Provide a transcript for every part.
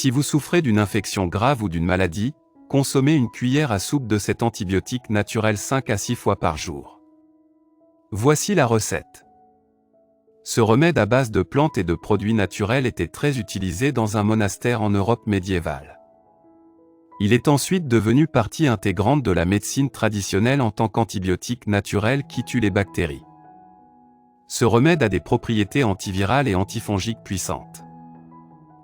Si vous souffrez d'une infection grave ou d'une maladie, consommez une cuillère à soupe de cet antibiotique naturel 5 à 6 fois par jour. Voici la recette. Ce remède à base de plantes et de produits naturels était très utilisé dans un monastère en Europe médiévale. Il est ensuite devenu partie intégrante de la médecine traditionnelle en tant qu'antibiotique naturel qui tue les bactéries. Ce remède a des propriétés antivirales et antifongiques puissantes.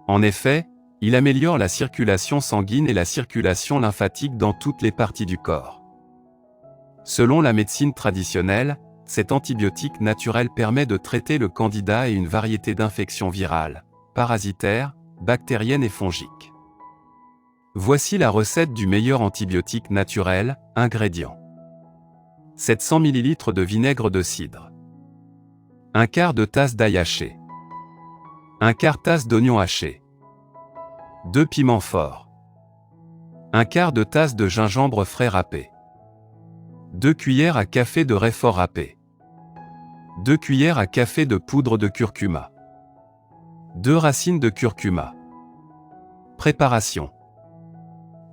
En effet, il améliore la circulation sanguine et la circulation lymphatique dans toutes les parties du corps. Selon la médecine traditionnelle, cet antibiotique naturel permet de traiter le candida et une variété d'infections virales, parasitaires, bactériennes et fongiques. Voici la recette du meilleur antibiotique naturel. Ingrédients. 700 ml de vinaigre de cidre. 1/4 de tasse d'ail haché. 1/4 tasse d'oignon haché. 2 piments forts. 1/4 de tasse de gingembre frais râpé. 2 cuillères à café de réfort râpé. 2 cuillères à café de poudre de curcuma. 2 racines de curcuma. Préparation.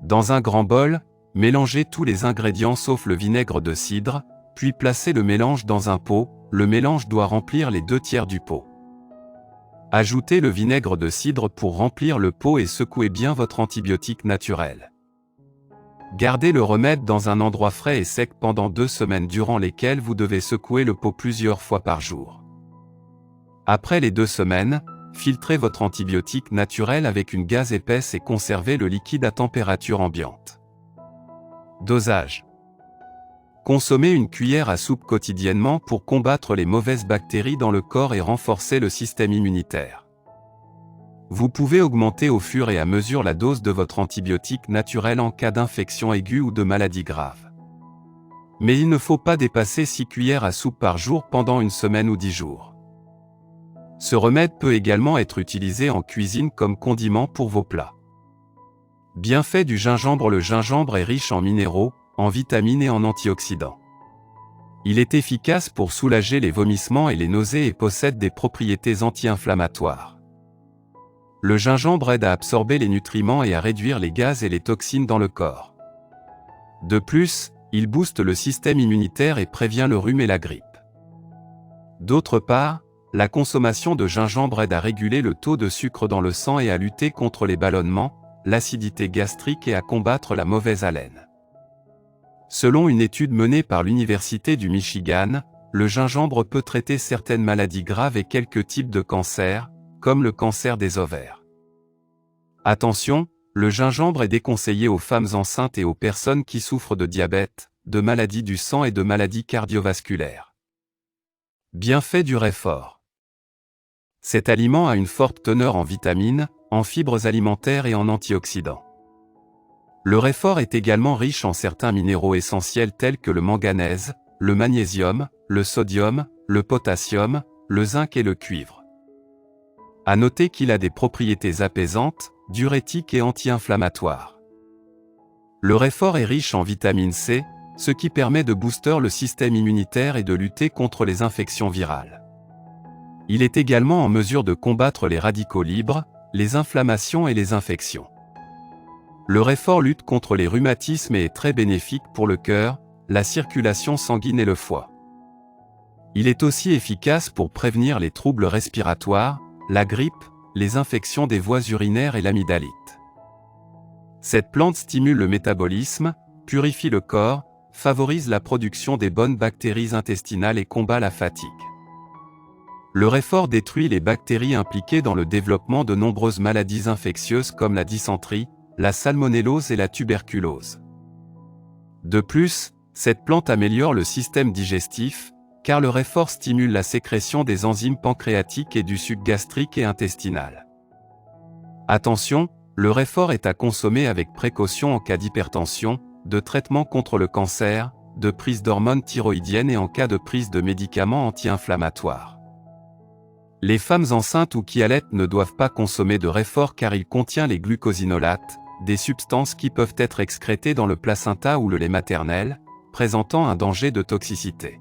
Dans un grand bol, mélangez tous les ingrédients sauf le vinaigre de cidre, puis placez le mélange dans un pot. Le mélange doit remplir les 2/3 du pot. Ajoutez le vinaigre de cidre pour remplir le pot et secouez bien votre antibiotique naturel. Gardez le remède dans un endroit frais et sec pendant 2 semaines durant lesquelles vous devez secouer le pot plusieurs fois par jour. Après les 2 semaines, filtrez votre antibiotique naturel avec une gaze épaisse et conservez le liquide à température ambiante. Dosage. Consommez une cuillère à soupe quotidiennement pour combattre les mauvaises bactéries dans le corps et renforcer le système immunitaire. Vous pouvez augmenter au fur et à mesure la dose de votre antibiotique naturel en cas d'infection aiguë ou de maladie grave. Mais il ne faut pas dépasser 6 cuillères à soupe par jour pendant une semaine ou 10 jours. Ce remède peut également être utilisé en cuisine comme condiment pour vos plats. Bienfaits du gingembre. Le gingembre est riche en minéraux, en vitamines et en antioxydants. Il est efficace pour soulager les vomissements et les nausées et possède des propriétés anti-inflammatoires. Le gingembre aide à absorber les nutriments et à réduire les gaz et les toxines dans le corps. De plus, il booste le système immunitaire et prévient le rhume et la grippe. D'autre part, la consommation de gingembre aide à réguler le taux de sucre dans le sang et à lutter contre les ballonnements, l'acidité gastrique et à combattre la mauvaise haleine. Selon une étude menée par l'Université du Michigan, le gingembre peut traiter certaines maladies graves et quelques types de cancers, comme le cancer des ovaires. Attention, le gingembre est déconseillé aux femmes enceintes et aux personnes qui souffrent de diabète, de maladies du sang et de maladies cardiovasculaires. Bienfaits du réfort. Cet aliment a une forte teneur en vitamines, en fibres alimentaires et en antioxydants. Le réfort est également riche en certains minéraux essentiels tels que le manganèse, le magnésium, le sodium, le potassium, le zinc et le cuivre. À noter qu'il a des propriétés apaisantes, diurétiques et anti-inflammatoires. Le réfort est riche en vitamine C, ce qui permet de booster le système immunitaire et de lutter contre les infections virales. Il est également en mesure de combattre les radicaux libres, les inflammations et les infections. Le réfort lutte contre les rhumatismes et est très bénéfique pour le cœur, la circulation sanguine et le foie. Il est aussi efficace pour prévenir les troubles respiratoires, la grippe, les infections des voies urinaires et l'amygdalite. Cette plante stimule le métabolisme, purifie le corps, favorise la production des bonnes bactéries intestinales et combat la fatigue. Le réfort détruit les bactéries impliquées dans le développement de nombreuses maladies infectieuses comme la dysenterie, la salmonellose et la tuberculose. De plus, cette plante améliore le système digestif, car le réfort stimule la sécrétion des enzymes pancréatiques et du suc gastrique et intestinal. Attention, le réfort est à consommer avec précaution en cas d'hypertension, de traitement contre le cancer, de prise d'hormones thyroïdiennes et en cas de prise de médicaments anti-inflammatoires. Les femmes enceintes ou qui allaitent ne doivent pas consommer de réfort car il contient les glucosinolates, des substances qui peuvent être excrétées dans le placenta ou le lait maternel, présentant un danger de toxicité.